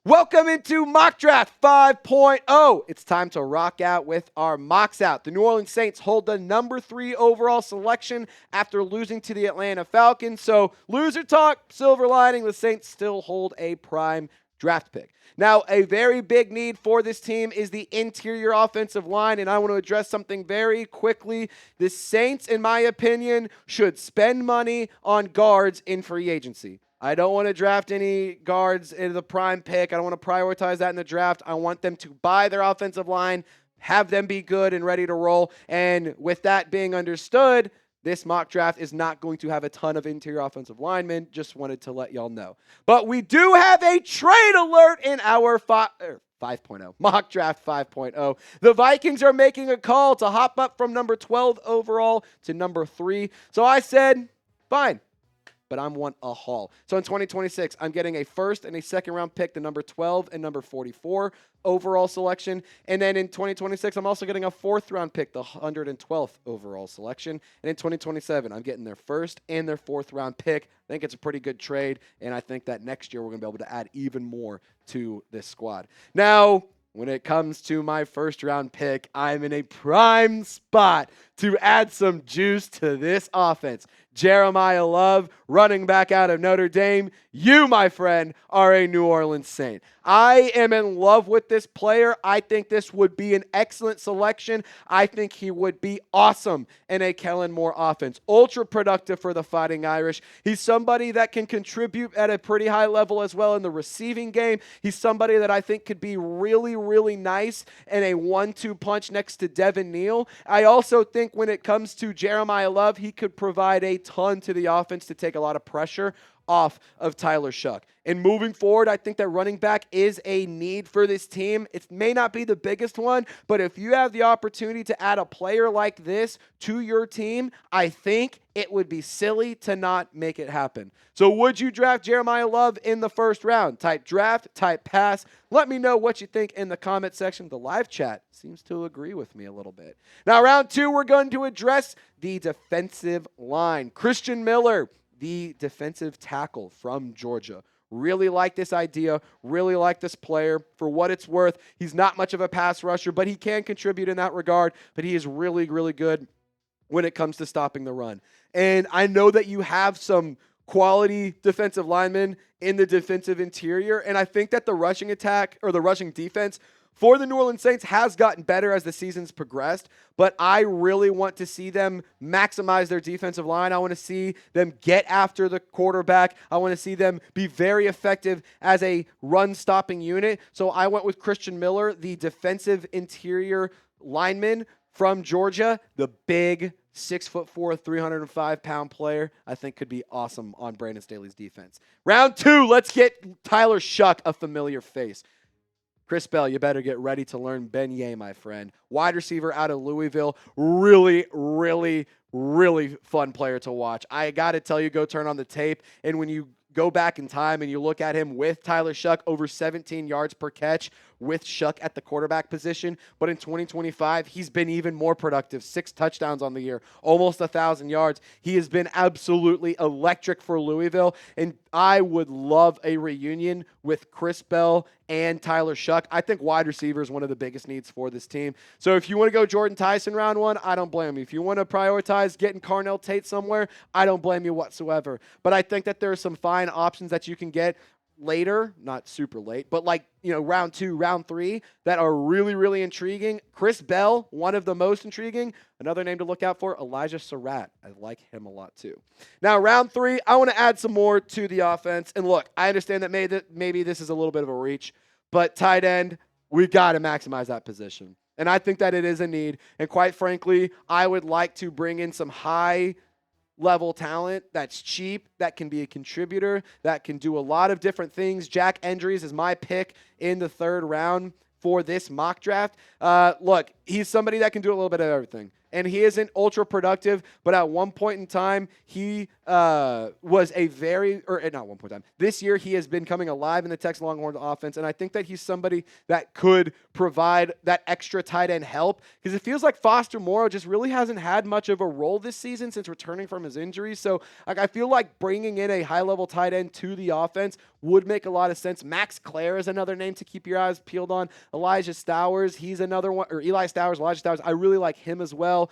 Welcome into Mock Draft 5.0. It's time to rock out with our mocks out. The New Orleans Saints hold the number 3 overall selection after losing to the Atlanta Falcons. So loser talk, silver lining, the Saints still hold a prime draft pick. Now, a very big need for this team is the interior offensive line, and I want to address something very quickly. The Saints, in my opinion, should spend money on guards in free agency. I don't want to draft any guards in the prime pick. I don't want to prioritize that in the draft. I want them to buy their offensive line, have them be good and ready to roll. And with that being understood, this mock draft is not going to have a ton of interior offensive linemen. Just wanted to let y'all know. But we do have a trade alert in our 5.0, mock draft 5.0. The Vikings are making a call to hop up from number 12 overall to number 3. So I said, fine. But I want a haul. So in 2026, I'm getting a first and a second round pick, the number 12 and number 44 overall selection. And then in 2026, I'm also getting a fourth round pick, the 112th overall selection. And in 2027, I'm getting their first and their fourth round pick. I think it's a pretty good trade. And I think that next year we're going to be able to add even more to this squad. Now, when it comes to my first round pick, I'm in a prime spot to add some juice to this offense. Jeremiyah Love, running back out of Notre Dame. You, my friend, are a New Orleans Saint. I am in love with this player. I think this would be an excellent selection. I think he would be awesome in a Kellen Moore offense. Ultra productive for the Fighting Irish. He's somebody that can contribute at a pretty high level as well in the receiving game. He's somebody that I think could be really, really nice in a 1-2 punch next to Devin Neal. I also think when it comes to Jeremiyah Love, he could provide a ton to the offense to take a lot of pressure off of Tyler Shough. And moving forward, I think that running back is a need for this team. It may not be the biggest one, but if you have the opportunity to add a player like this to your team, I think it would be silly to not make it happen. So would you draft Jeremiyah Love in the first round? Type draft, type pass. Let me know what you think in the comment section. The live chat seems to agree with me a little bit. Now, round 2, we're going to address the defensive line. Christen Miller, the defensive tackle from Georgia. Really like this idea, really like this player. For what it's worth, he's not much of a pass rusher, but he can contribute in that regard. But he is really, really good when it comes to stopping the run. And I know that you have some quality defensive linemen in the defensive interior, and I think that the rushing attack or the rushing defense for the New Orleans Saints has gotten better as the season's progressed, but I really want to see them maximize their defensive line. I want to see them get after the quarterback. I want to see them be very effective as a run-stopping unit. So I went with Christen Miller, the defensive interior lineman from Georgia, the big 6'4", 305-pound player. I think could be awesome on Brandon Staley's defense. Round 2, let's get Tyler Shough, a familiar face. Chris Bell, you better get ready to learn beignet, my friend. Wide receiver out of Louisville. Really, really, really fun player to watch. I got to tell you, go turn on the tape. And when you go back in time and you look at him with Tyler Shough, over 17 yards per catch with Shough at the quarterback position. But in 2025, he's been even more productive. 6 touchdowns on the year, almost 1,000 yards. He has been absolutely electric for Louisville. And I would love a reunion with Chris Bell and Tyler Shough. I think wide receiver is one of the biggest needs for this team. So if you want to go Jordan Tyson round 1, I don't blame you. If you want to prioritize getting Carnell Tate somewhere, I don't blame you whatsoever. But I think that there are some fine options that you can get later, not super late, but like, round 2, round 3 that are really, really intriguing. Chris Bell, one of the most intriguing. Another name to look out for, Elijah Surratt. I like him a lot too. Now, round 3, I want to add some more to the offense. And look, I understand that maybe this is a little bit of a reach, but tight end, we've got to maximize that position. And I think that it is a need. And quite frankly, I would like to bring in some high-level talent that's cheap, that can be a contributor, that can do a lot of different things. Jack Endries is my pick in the 3rd round for this mock draft. Look, he's somebody that can do a little bit of everything. and he isn't ultra productive, but at one point in time, he was a very, or not one point in time, this year he has been coming alive in the Texas Longhorns offense, and I think that he's somebody that could provide that extra tight end help, because it feels like Foster Moreau just really hasn't had much of a role this season since returning from his injury. So like, I feel like bringing in a high-level tight end to the offense would make a lot of sense. Max Clare is another name to keep your eyes peeled on. Elijah Stowers, he's another one, or Eli Stowers, Elijah Stowers, I really like him as well.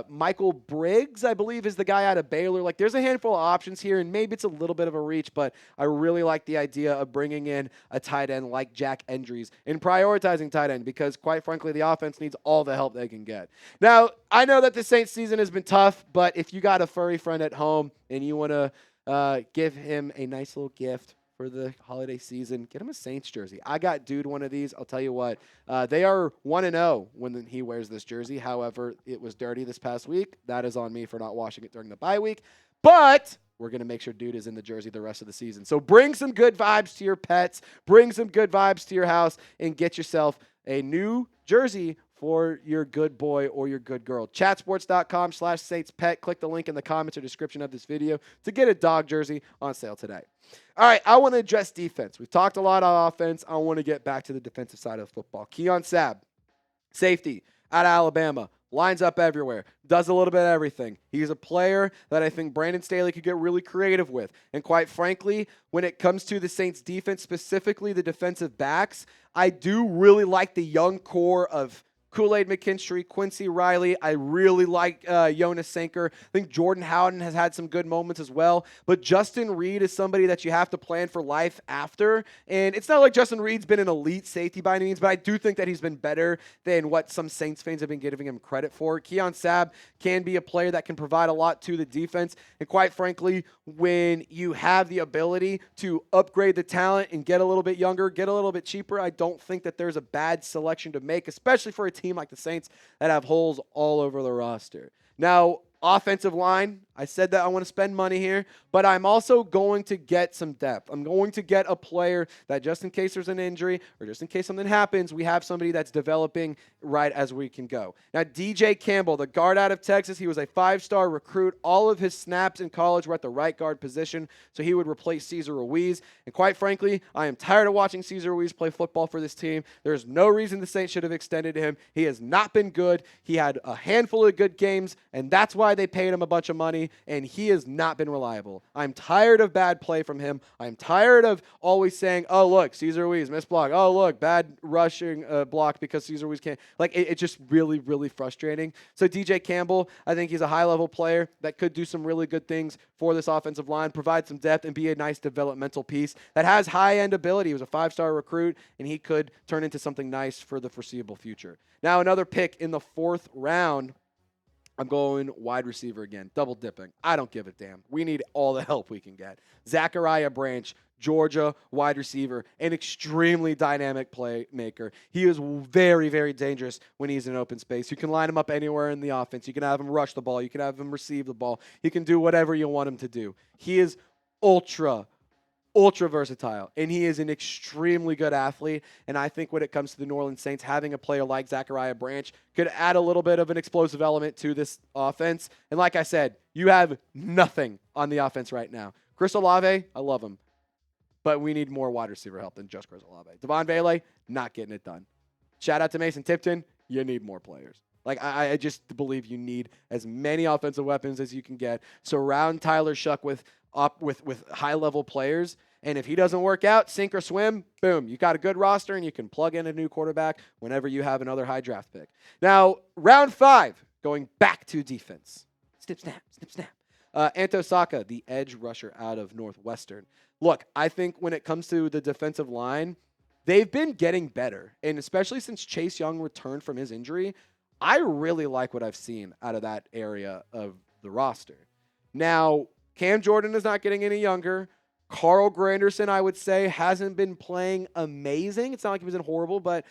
Michael Briggs, I believe, is the guy out of Baylor. Like, there's a handful of options here, and maybe it's a little bit of a reach, but I really like the idea of bringing in a tight end like Jack Endries and prioritizing tight end, because quite frankly, the offense needs all the help they can get. Now, I know that the Saints season has been tough, but if you got a furry friend at home and you want to give him a nice little gift for the holiday season, get him a Saints jersey. I got Dude one of these. I'll tell you what, they are 1-0 when he wears this jersey. However, it was dirty this past week. That is on me for not washing it during the bye week. But we're going to make sure Dude is in the jersey the rest of the season. So bring some good vibes to your pets, bring some good vibes to your house, and get yourself a new jersey for your good boy or your good girl. Chatsports.com/SaintsPet. Click the link in the comments or description of this video to get a dog jersey on sale today. All right, I want to address defense. We've talked a lot on offense. I want to get back to the defensive side of football. Keon Sabb, safety out of Alabama, lines up everywhere, does a little bit of everything. He's a player that I think Brandon Staley could get really creative with. And quite frankly, when it comes to the Saints defense, specifically the defensive backs, I do really like the young core of Kool-Aid McKinstry, Quincy Riley. I really like Jonas Sanker. I think Jordan Howden has had some good moments as well. But Justin Reed is somebody that you have to plan for life after. And it's not like Justin Reed's been an elite safety by any means, but I do think that he's been better than what some Saints fans have been giving him credit for. Keon Sabb can be a player that can provide a lot to the defense. And quite frankly, when you have the ability to upgrade the talent and get a little bit younger, get a little bit cheaper, I don't think that there's a bad selection to make, especially for a team like the Saints that have holes all over the roster. Now, offensive line, I said that I want to spend money here, but I'm also going to get some depth. I'm going to get a player that just in case there's an injury or just in case something happens, we have somebody that's developing right as we can go. Now, DJ Campbell, the guard out of Texas, he was a 5-star recruit. All of his snaps in college were at the right guard position, so he would replace Cesar Ruiz. And quite frankly, I am tired of watching Cesar Ruiz play football for this team. There's no reason the Saints should have extended him. He has not been good. He had a handful of good games, and that's why they paid him a bunch of money, and he has not been reliable. I'm tired of bad play from him. I'm tired of always saying, oh, look, Cesar Ruiz, missed block. Oh, look, bad rushing block because Cesar Ruiz can't. Like, it's just really, really frustrating. So DJ Campbell, I think he's a high-level player that could do some really good things for this offensive line, provide some depth, and be a nice developmental piece that has high-end ability. He was a 5-star recruit, and he could turn into something nice for the foreseeable future. Now, another pick in the 4th round, I'm going wide receiver again, double dipping. I don't give a damn. We need all the help we can get. Zachariah Branch, Georgia wide receiver, an extremely dynamic playmaker. He is very, very dangerous when he's in open space. You can line him up anywhere in the offense. You can have him rush the ball. You can have him receive the ball. He can do whatever you want him to do. He is ultra versatile, and he is an extremely good athlete. And I think when it comes to the New Orleans Saints, having a player like Zachariah Branch could add a little bit of an explosive element to this offense. And like I said, you have nothing on the offense right now. Chris Olave, I love him, but we need more wide receiver help than just Chris Olave. Devon Vele, not getting it done. Shout out to Mason Tipton. You need more players. Like, I just believe you need as many offensive weapons as you can get. Surround Tyler Shuck with high-level players. And if he doesn't work out, sink or swim, boom, you got a good roster, and you can plug in a new quarterback whenever you have another high draft pick. Now, round 5, going back to defense. Snip, snap, snip, snap. Anto Saka, the edge rusher out of Northwestern. Look, I think when it comes to the defensive line, they've been getting better. And especially since Chase Young returned from his injury, I really like what I've seen out of that area of the roster. Now, Cam Jordan is not getting any younger. Carl Granderson, I would say, hasn't been playing amazing. It's not like he was horrible, but,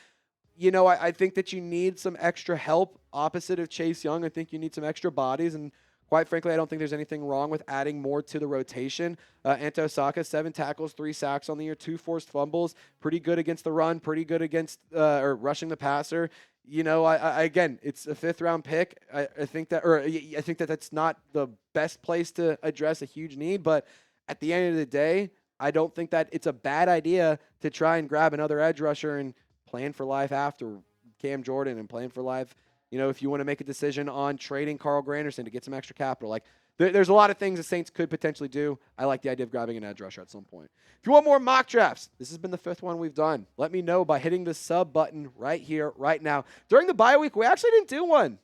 you know, I think that you need some extra help opposite of Chase Young. I think you need some extra bodies, and Quite frankly, I don't think there's anything wrong with adding more to the rotation. Anto, Saka, 7 tackles, 3 sacks on the year, 2 forced fumbles. Pretty good against the run, pretty good against or rushing the passer. You know, I again, it's a 5th-round pick. I think that that's not the best place to address a huge need. But at the end of the day, I don't think that it's a bad idea to try and grab another edge rusher and plan for life after Cam Jordan and plan for life. You know, if you want to make a decision on trading Carl Granderson to get some extra capital, like there's a lot of things the Saints could potentially do. I like the idea of grabbing an edge rusher at some point. If you want more mock drafts, this has been the 5th one we've done. Let me know by hitting the sub button right here, right now. During the bye week, we actually didn't do one.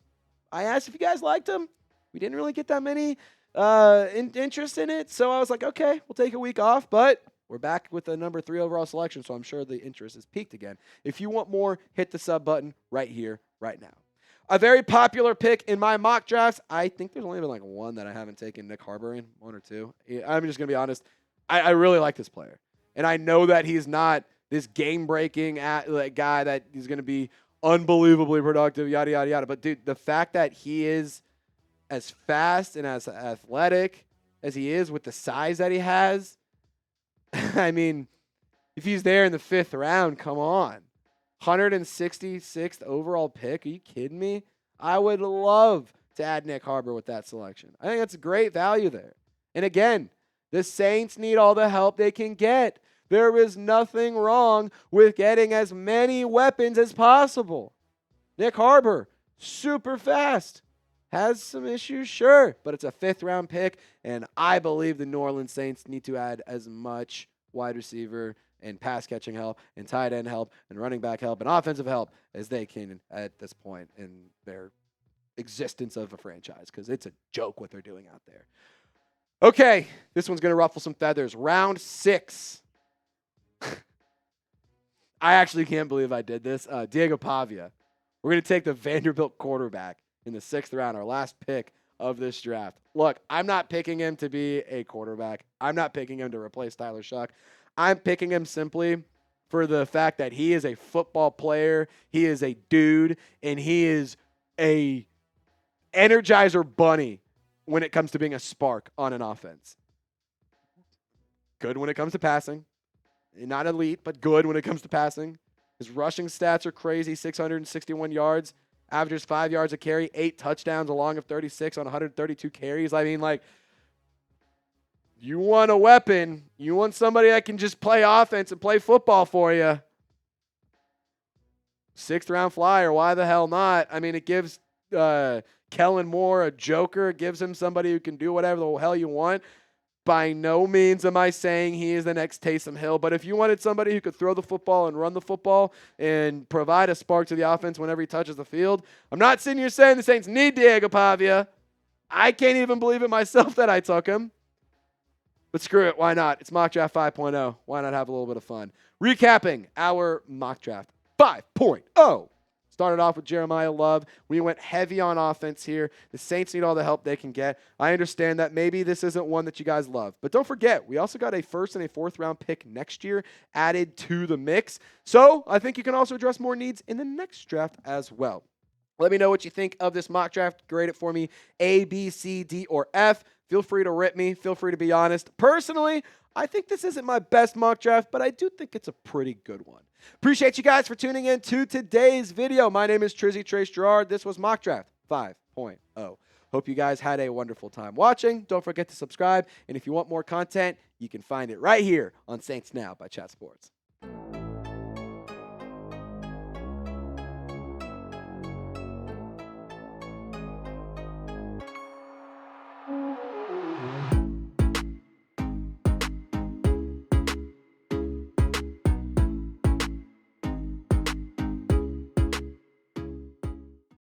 I asked if you guys liked them. We didn't really get that many interest in it, so I was like, okay, we'll take a week off, but we're back with the number 3 overall selection, so I'm sure the interest is peaked again. If you want more, hit the sub button right here, right now. A very popular pick in my mock drafts. I think there's only been like one that I haven't taken Nyck Harbor in, 1 or 2. I'm just going to be honest. I really like this player. And I know that he's not this game-breaking guy that he's going to be unbelievably productive, yada, yada, yada. But, dude, the fact that he is as fast and as athletic as he is with the size that he has, I mean, if he's there in the 5th round, come on. 166th overall pick. Are you kidding me? I would love to add Nyck Harbor with that selection. I think that's great value there. And again, the Saints need all the help they can get. There is nothing wrong with getting as many weapons as possible. Nyck Harbor, super fast. Has some issues, sure, but it's a 5th-round pick, and I believe the New Orleans Saints need to add as much wide receiver and pass catching help and tight end help and running back help and offensive help as they can at this point in their existence of a franchise, because it's a joke what they're doing out there. Okay, this one's going to ruffle some feathers. Round 6. I actually can't believe I did this. Diego Pavia. We're going to take the Vanderbilt quarterback in the 6th round, our last pick of this draft. Look, I'm not picking him to be a quarterback. I'm not picking him to replace Tyler Shuck. I'm picking him simply for the fact that he is a football player, he is a dude, and he is a Energizer bunny when it comes to being a spark on an offense. Good when it comes to passing. Not elite, but good when it comes to passing. His rushing stats are crazy, 661 yards, averages 5 yards a carry, 8 touchdowns along of 36 on 132 carries. I mean, like, you want a weapon. You want somebody that can just play offense and play football for you. 6th-round flyer, why the hell not? I mean, it gives Kellen Moore a joker. It gives him somebody who can do whatever the hell you want. By no means am I saying he is the next Taysom Hill, but if you wanted somebody who could throw the football and run the football and provide a spark to the offense whenever he touches the field, I'm not sitting here saying the Saints need Diego Pavia. I can't even believe it myself that I took him. But screw it, why not? It's Mock Draft 5.0. Why not have a little bit of fun? Recapping our Mock Draft 5.0. Started off with Jeremiyah Love. We went heavy on offense here. The Saints need all the help they can get. I understand that maybe this isn't one that you guys love. But don't forget, we also got a 1st and a 4th-round pick next year added to the mix. So I think you can also address more needs in the next draft as well. Let me know what you think of this mock draft. Grade it for me, A, B, C, D, or F. Feel free to rip me. Feel free to be honest. Personally, I think this isn't my best mock draft, but I do think it's a pretty good one. Appreciate you guys for tuning in to today's video. My name is Trizzy Trace Gerard. This was Mock Draft 5.0. Hope you guys had a wonderful time watching. Don't forget to subscribe. And if you want more content, you can find it right here on Saints Now by Chat Sports.